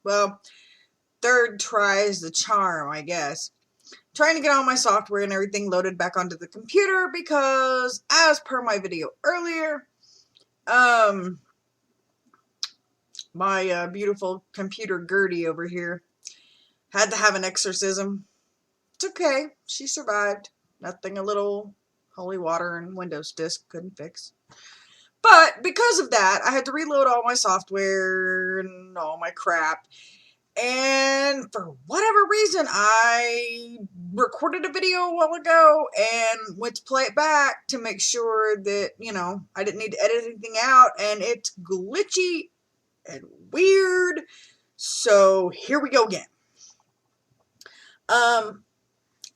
well, third try is the charm, I guess. Trying to get all my software and everything loaded back onto the computer because, as per my video earlier, um, my beautiful computer Gertie over here had to have an exorcism. It's okay. She survived. Nothing a little holy water and Windows disk couldn't fix. But because of that, I had to reload all my software and all my crap. And for whatever reason, I recorded a video a while ago and went to play it back to make sure that, I didn't need to edit anything out. And it's glitchy and weird. So here we go again.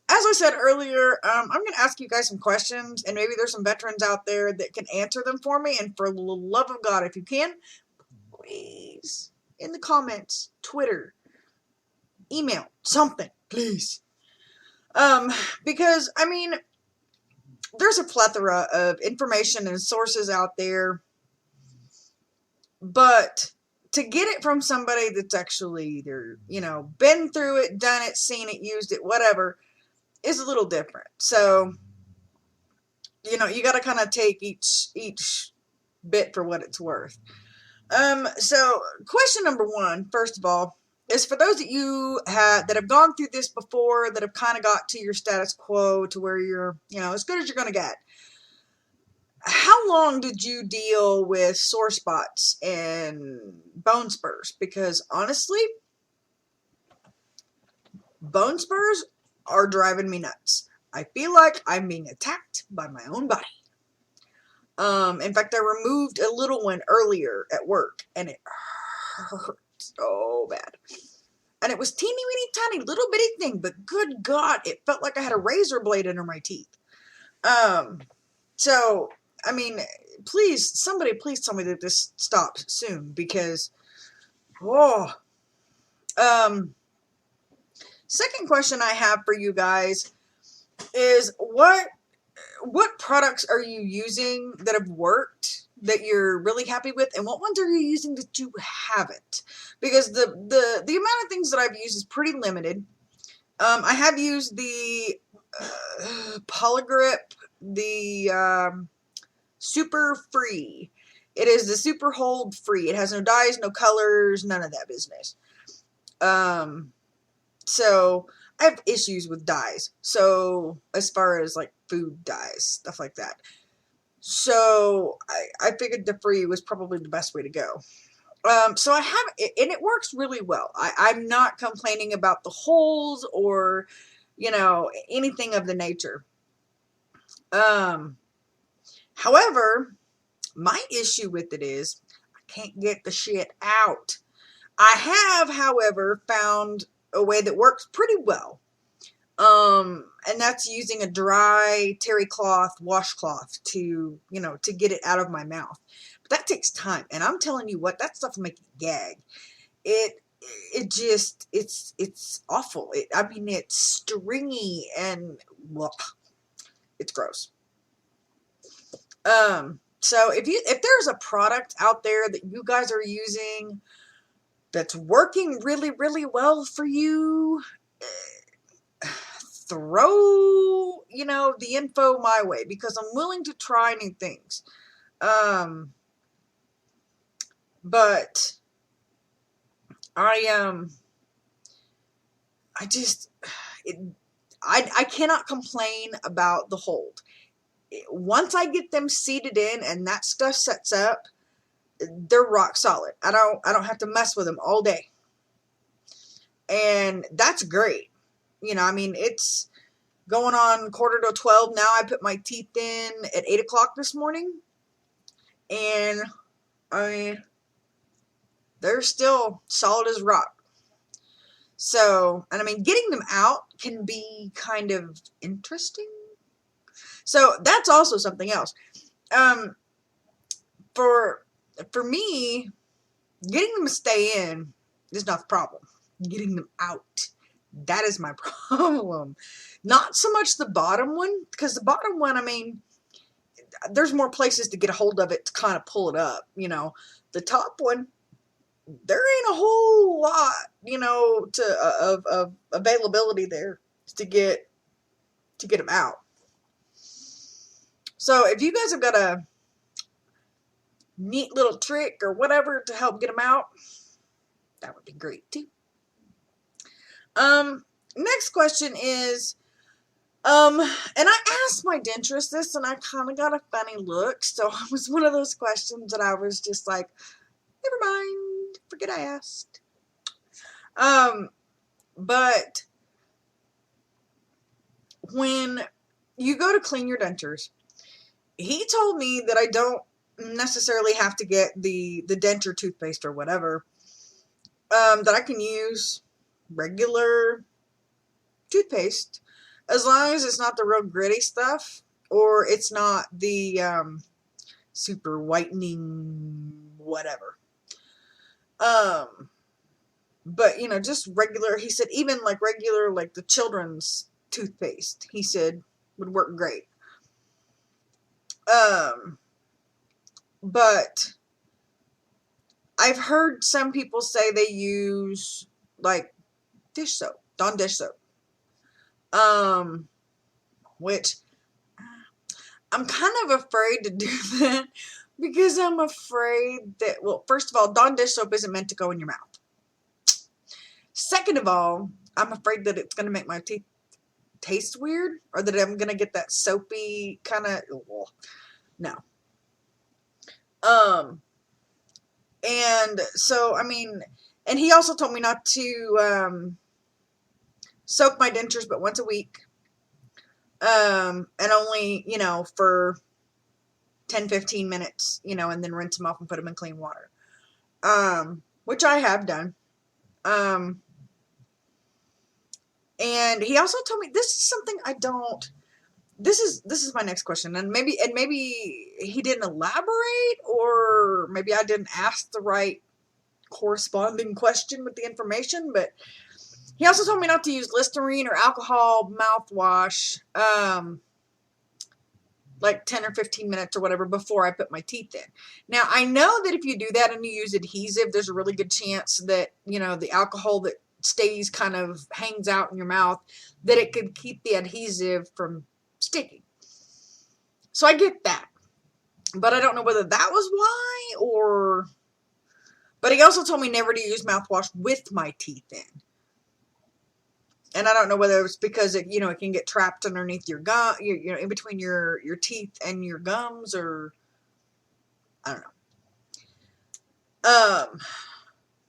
As I said earlier, I'm going to ask you guys some questions, and maybe there's some veterans out there that can answer them for me. And for the love of God, if you can, please, in the comments, Twitter, email, something, please. Because, there's a plethora of information and sources out there, but to get it from somebody that's actually either, been through it, done it, seen it, used it, whatever, is a little different. So, you got to kind of take each bit for what it's worth. So question number one, first of all, is for those of you that have gone through this before, that have kind of got to your status quo to where you're, as good as you're going to get. How long did you deal with sore spots and bone spurs? Because honestly, bone spurs are driving me nuts. I feel like I'm being attacked by my own body. In fact, I removed a little one earlier at work, and it hurt so bad. And it was teeny weeny tiny little bitty thing, but good God, it felt like I had a razor blade under my teeth. So, please, somebody please tell me that this stops soon, because, second question I have for you guys is what products are you using that have worked, that you're really happy with, and what ones are you using that you haven't? Because the amount of things that I've used is pretty limited. I have used the Poligrip, the Super Free. It is the Super Hold Free. It has no dyes, no colors, none of that business. So I have issues with dyes. So as far as like food dyes, stuff like that. So I figured the free was probably the best way to go. So I have it, and it works really well. I'm not complaining about the holes or, anything of the nature. However, my issue with it is I can't get the shit out. I have, however, found a way that works pretty well. And that's using a dry terry cloth, washcloth to get it out of my mouth. But that takes time. And I'm telling you what, that stuff will make you gag. It's awful. It's stringy and it's gross. So if there's a product out there that you guys are using that's working really, really well for you, throw, the info my way, because I'm willing to try new things. But I cannot complain about the hold. Once I get them seated in and that stuff sets up, they're rock solid. I don't have to mess with them all day. And that's great. It's going on 11:45 now. I put my teeth in at 8 o'clock this morning. And they're still solid as rock. So, and getting them out can be kind of interesting. So that's also something else. For me, getting them to stay in is not the problem. Getting them out, that is my problem. Not so much the bottom one, because the bottom one, there's more places to get a hold of it to kind of pull it up. The top one, there ain't a whole lot, of availability there to get them out. So if you guys have got a neat little trick or whatever to help get them out, that would be great too. Next question is, and I asked my dentist this, and I kind of got a funny look. So it was one of those questions that I was just like, never mind, forget I asked. But when you go to clean your dentures, he told me that I don't necessarily have to get the denture toothpaste or whatever. That I can use regular toothpaste as long as it's not the real gritty stuff, or it's not the super whitening whatever. But just regular. He said even like regular, like the children's toothpaste, he said would work great. But I've heard some people say they use like dish soap, Dawn dish soap. Which I'm kind of afraid to do that because I'm afraid that, well, first of all, Dawn dish soap isn't meant to go in your mouth. Second of all, I'm afraid that it's going to make my teeth taste weird, or that I'm going to get that soapy kind of, no. And so, I mean, and he also told me not to soak my dentures but once a week. And only, for 10-15 minutes, and then rinse them off and put them in clean water. Which I have done. And he also told me, this is something I don't, this is my next question, and maybe he didn't elaborate, or maybe I didn't ask the right corresponding question with the information, but he also told me not to use Listerine or alcohol mouthwash, like 10 or 15 minutes or whatever before I put my teeth in. Now, I know that if you do that and you use adhesive, there's a really good chance that, the alcohol that stays kind of hangs out in your mouth, that it could keep the adhesive from sticking. So I get that. But I don't know whether that was why, or... But he also told me never to use mouthwash with my teeth in. And I don't know whether it's because it can get trapped underneath your gum, in between your teeth and your gums, or I don't know.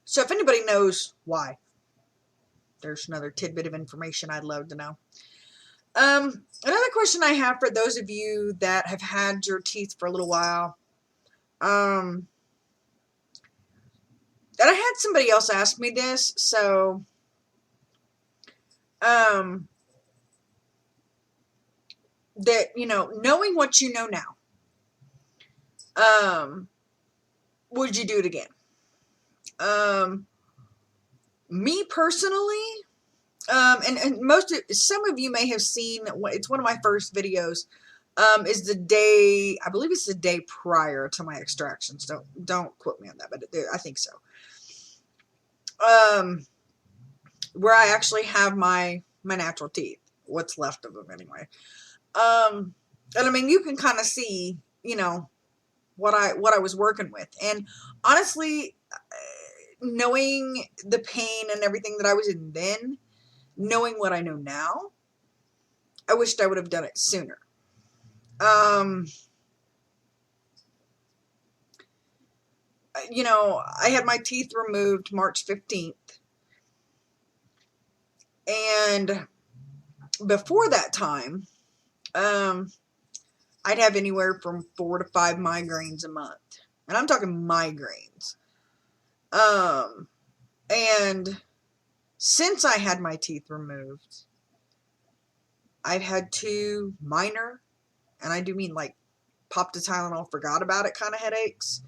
So if anybody knows why, there's another tidbit of information I'd love to know. Another question I have for those of you that have had your teeth for a little while, and I had somebody else ask me this, so that, knowing what you know now, would you do it again? Me personally, and some of you may have seen, it's one of my first videos, is the day, I believe it's the day prior to my extractions. Don't quote me on that, but I think so. Where I actually have my natural teeth, what's left of them anyway. And I mean, you can kind of see, what I was working with. And honestly, knowing the pain and everything that I was in then, knowing what I know now, I wished I would have done it sooner. I had my teeth removed March 15th. And before that time, I'd have anywhere from 4 to 5 migraines a month. And I'm talking migraines. And since I had my teeth removed, I've had 2 minor, and I do mean like popped a Tylenol, forgot about it kind of headaches,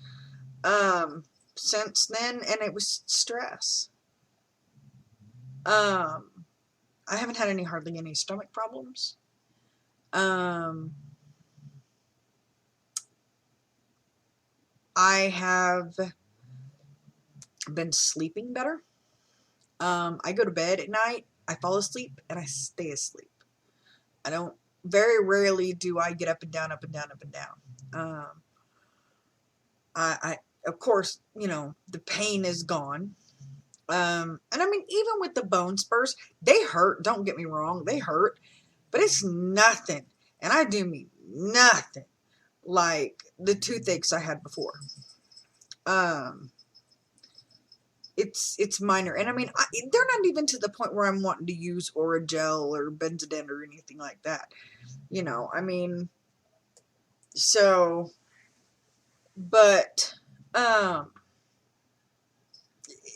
since then, and it was stress. I haven't had hardly any stomach problems. I have been sleeping better. I go to bed at night, I fall asleep, and I stay asleep. I don't, very rarely do I get up and down, up and down, up and down. I of course, the pain is gone. And I mean, even with the bone spurs, they hurt. Don't get me wrong, they hurt, but it's nothing. And I do mean nothing like the toothaches I had before. It's minor. And I mean, they're not even to the point where I'm wanting to use Orajel or Benzodent or anything like that. I mean, so, but,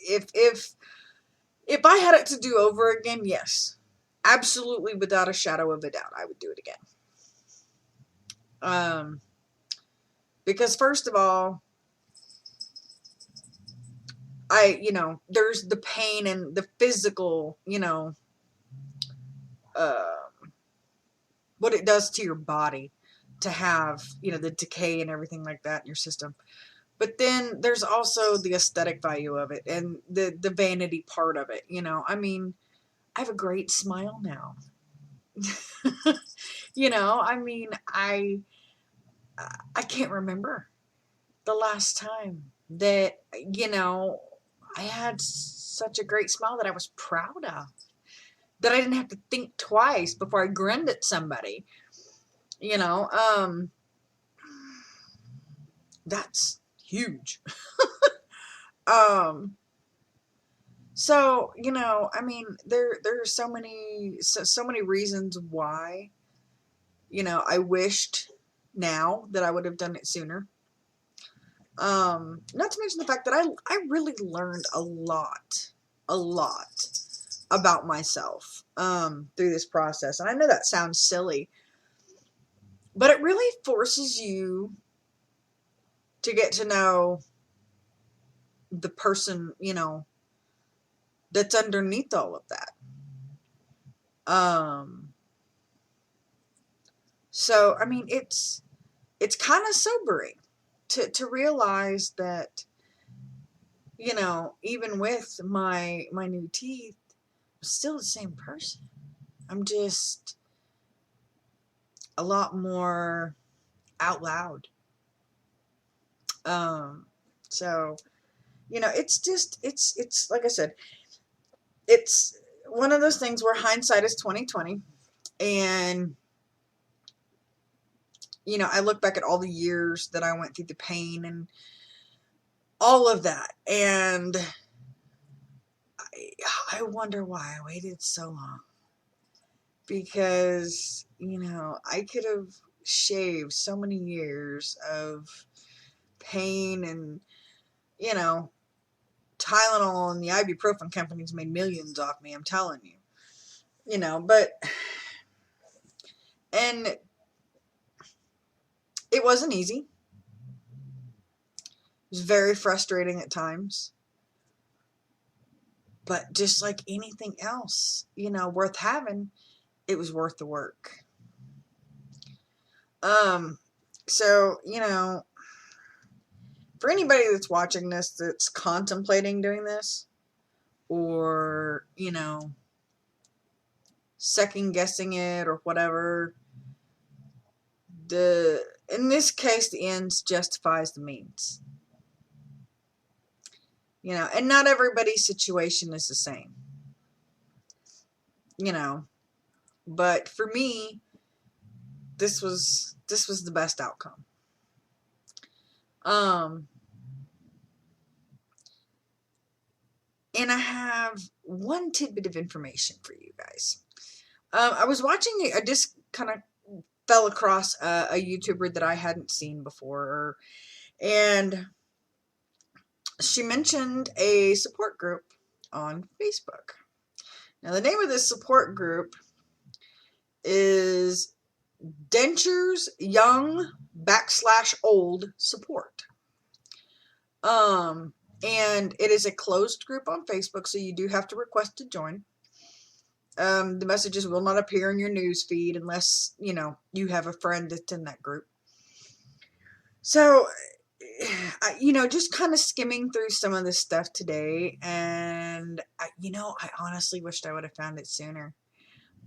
if I had it to do over again, yes, absolutely, without a shadow of a doubt, I would do it again. Because first of all, there's the pain and the physical, what it does to your body to have, the decay and everything like that in your system. But then there's also the aesthetic value of it and the vanity part of it. I mean, I have a great smile now. I mean, I can't remember the last time that, I had such a great smile that I was proud of, that I didn't have to think twice before I grinned at somebody. That's huge. So, I mean, there are so many reasons why, I wished now that I would have done it sooner. Not to mention the fact that I really learned a lot about myself, through this process. And I know that sounds silly, but it really forces you to get to know the person, that's underneath all of that. So, I mean, it's kind of sobering to realize that, even with my new teeth, I'm still the same person. I'm just a lot more out loud. So, it's like I said, it's one of those things where hindsight is 2020, and I look back at all the years that I went through the pain and all of that, and I wonder why I waited so long, because I could have shaved so many years of pain, and Tylenol and the ibuprofen companies made millions off me, I'm telling you. But, and it wasn't easy. It was very frustrating at times. But just like anything else, worth having, it was worth the work. So, for anybody that's watching this, that's contemplating doing this, or, second guessing it or whatever, in this case, the ends justifies the means. And not everybody's situation is the same. But for me, this was the best outcome. And I have one tidbit of information for you guys. I was watching, I just kind of fell across a YouTuber that I hadn't seen before, and she mentioned a support group on Facebook. Now, the name of this support group is Dentures Young /Old Support. And it is a closed group on Facebook, so you do have to request to join. The messages will not appear in your news feed unless, you have a friend that's in that group. So, just kind of skimming through some of this stuff today, and I honestly wished I would have found it sooner.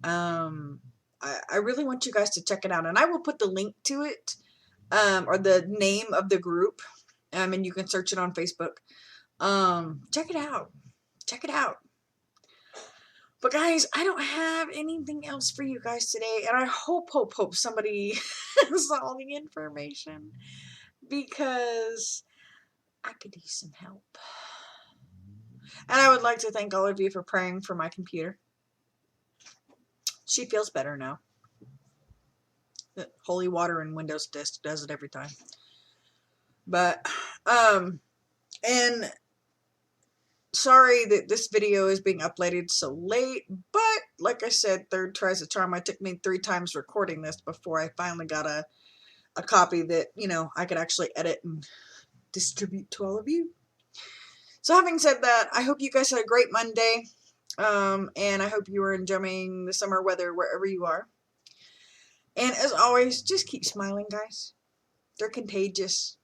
I really want you guys to check it out, and I will put the link to it, or the name of the group, and you can search it on Facebook. Check it out. Check it out. But guys, I don't have anything else for you guys today, and I hope somebody has all the information, because I could use some help. And I would like to thank all of you for praying for my computer. She feels better now. The holy water and Windows disk does it every time. But, and sorry that this video is being uploaded so late, but like I said, third tries a charm. It took me 3 times recording this before I finally got a copy that, I could actually edit and distribute to all of you. So having said that, I hope you guys had a great Monday, and I hope you are enjoying the summer weather wherever you are. And as always, just keep smiling, guys. They're contagious.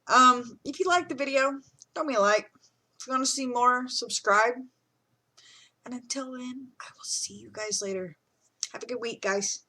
If you liked the video, throw me a like. If you want to see more, subscribe. And until then, I will see you guys later. Have a good week, guys.